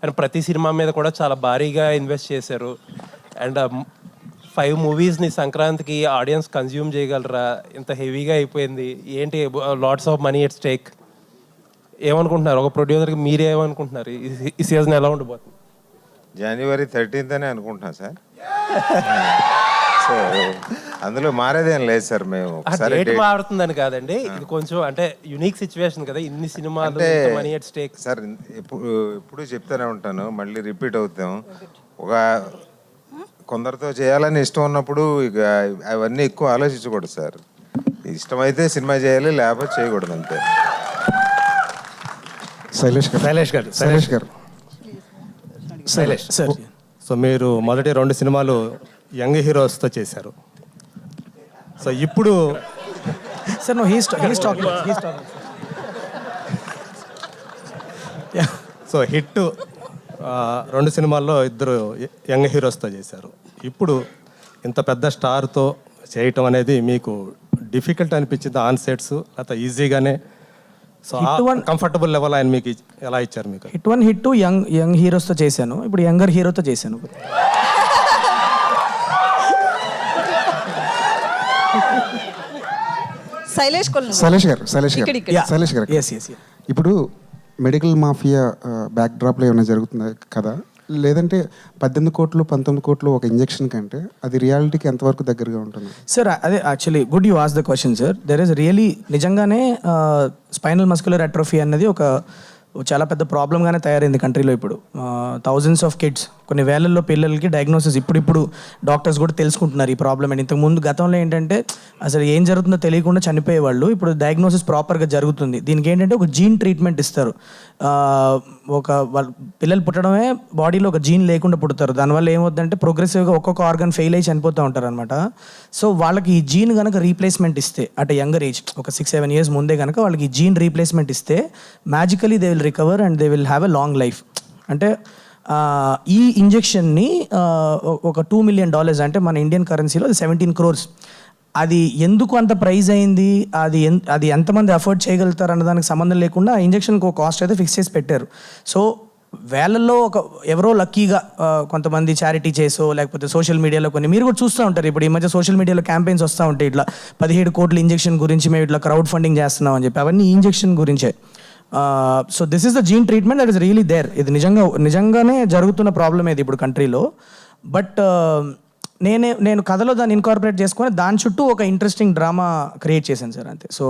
And ప్రతి cinema మీద కూడా చాలా భారీగా ఇన్వెస్ట్ చేశారు. అండ్ 5 మూవీస్ని సంక్రాంతికి ఆడియన్స్ కన్జ్యూమ్ చేయగలరా? ఇంత హెవీగా అయిపోయింది ఏంటి? Lots of money at stake. ఏమనుకుంటున్నారు? ఒక ప్రొడ్యూసర్కి మీరేమనుకుంటున్నారు? ఈ సీజన్ ఎలా ఉండబోతుంది? January 13th అని అనుకుంటున్నాం సార్. సో అందులో మారేదేం లేదు సార్. మేము డేట్ మారుతుందని కాదండి, ఇది కొంచెం అంటే యునిక్ సిచ్యువేషన్ కదా, ఇన్ని సినిమాలు మనీ ఎట్ స్టేక్. సార్ ఎప్పుడు చెప్తూనే ఉంటాను, మళ్ళీ రిపీట్ అవుతాం. ఒక కొందరితో చేయాలని ఇష్టం ఉన్నప్పుడు ఇక అవన్నీ ఎక్కువ ఆలోచించకూడదు సార్. ఇష్టమైతే సినిమా చేయాలి, లేకపోతే చేయకూడదు అంతే. శైలేష్ గారు సార్, సో మీరు మొదటి 2 సినిమాలు యంగ్ హీరోస్తో చేశారు. సో ఇప్పుడు sir no he's talking. So hit 2 సినిమాల్లో 2 యంగ్ హీరోస్తో చేశారు. ఇప్పుడు ఇంత పెద్ద స్టార్తో చేయటం అనేది మీకు డిఫికల్ట్ అనిపించింది ఆన్ సెట్స్, లేకపోతే ఈజీగానే? సో కంఫర్టబుల్ లెవెల్ ఆయన మీకు ఎలా ఇచ్చారు? మీకు హిట్ 1 హిట్ 2 యంగ్ హీరోస్తో చేశాను, ఇప్పుడు యంగర్ హీరోతో చేశాను. శైలేష్ గారు ఇప్పుడు మెడికల్ మాఫియా బ్యాక్ డ్రాప్లో ఏమైనా జరుగుతుందా కదా, లేదంటే 18 కోట్లు 19 కోట్లు ఒక ఇంజెక్షన్ కంటే అది రియాలిటీకి ఎంతవరకు దగ్గరగా ఉంటుంది? సార్ అదే actually good you ask the question sir. There is really నిజంగానే స్పైనల్ మస్కులర్ అట్రోఫీ అన్నది ఒక చాలా పెద్ద ప్రాబ్లంగానే తయారైంది కంట్రీలో. ఇప్పుడు థౌజండ్స్ ఆఫ్ కిడ్స్, కొన్ని వేలల్లో పిల్లలకి డయాగ్నోసిస్ ఇప్పుడు డాక్టర్స్ కూడా తెలుసుకుంటున్నారు ఈ ప్రాబ్లం. అండ్ ఇంతకుముందు గతంలో ఏంటంటే అసలు ఏం జరుగుతుందో తెలియకుండా చనిపోయేవాళ్ళు, ఇప్పుడు డయాగ్నోసిస్ ప్రాపర్గా జరుగుతుంది. దీనికి ఏంటంటే ఒక జీన్ ట్రీట్మెంట్ ఇస్తారు. పిల్లలు పుట్టడమే బాడీలో ఒక జీన్ లేకుండా పుడతారు. దానివల్ల ఏమవుతుందంటే ప్రోగ్రెసివ్గా ఒక్కొక్క ఆర్గన్ ఫెయిల్ అయ్యి చనిపోతూ ఉంటారు అనమాట. సో వాళ్ళకి ఈ జీన్ కనుక రీప్లేస్మెంట్ ఇస్తే, అంటే యంగర్ ఏజ్ ఒక 6-7 years ముందే కనుక వాళ్ళకి ఈ జీన్ రీప్లేస్మెంట్ ఇస్తే మ్యాజికలీ they will recover and they will have a long life. అంటే ఈ ఇంజెక్షన్ని ఒక $2 million, అంటే మన ఇండియన్ కరెన్సీలో 17 crores. అది ఎందుకు అంత ప్రైజ్ అయింది, అది ఎంతమంది అఫోర్డ్ చేయగలుగుతారు అన్న దానికి సంబంధం లేకుండా ఆ ఇంజెక్షన్కి ఒక కాస్ట్ అయితే ఫిక్స్ చేసి పెట్టారు. సో వేలల్లో ఎవరో లక్కీగా కొంతమంది చారిటీ చేసో, లేకపోతే సోషల్ మీడియాలో కొన్ని మీరు కూడా చూస్తూ ఉంటారు. ఇప్పుడు ఈ మధ్య సోషల్ మీడియాలో క్యాంపెయిన్స్ వస్తూ ఉంటాయి, ఇట్లా 17 కోట్ల ఇంజెక్షన్ గురించి మేము ఇట్లా క్రౌడ్ ఫండింగ్ చేస్తున్నాం అని చెప్పి. అవన్నీ ఇంజెక్షన్ గురించే. So this is the gene treatment that is really there. ఇది నిజంగానే జరుగుతున్న ప్రాబ్లం ఇది ఇప్పుడు కంట్రీలో. బట్ నేను కథలో దాన్ని ఇన్కార్పొరేట్ చేసుకొని దాని చుట్టూ ఒక ఇంట్రెస్టింగ్ డ్రామా క్రియేట్ చేశాను సార్, అంతే. సో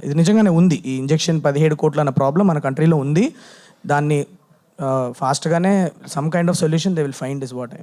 ఇది నిజంగానే ఉంది, ఈ ఇంజెక్షన్ 17 కోట్ల అన్న ప్రాబ్లం మన కంట్రీలో ఉంది. దాన్ని ఫాస్ట్గానే some kind of solution they will find is what I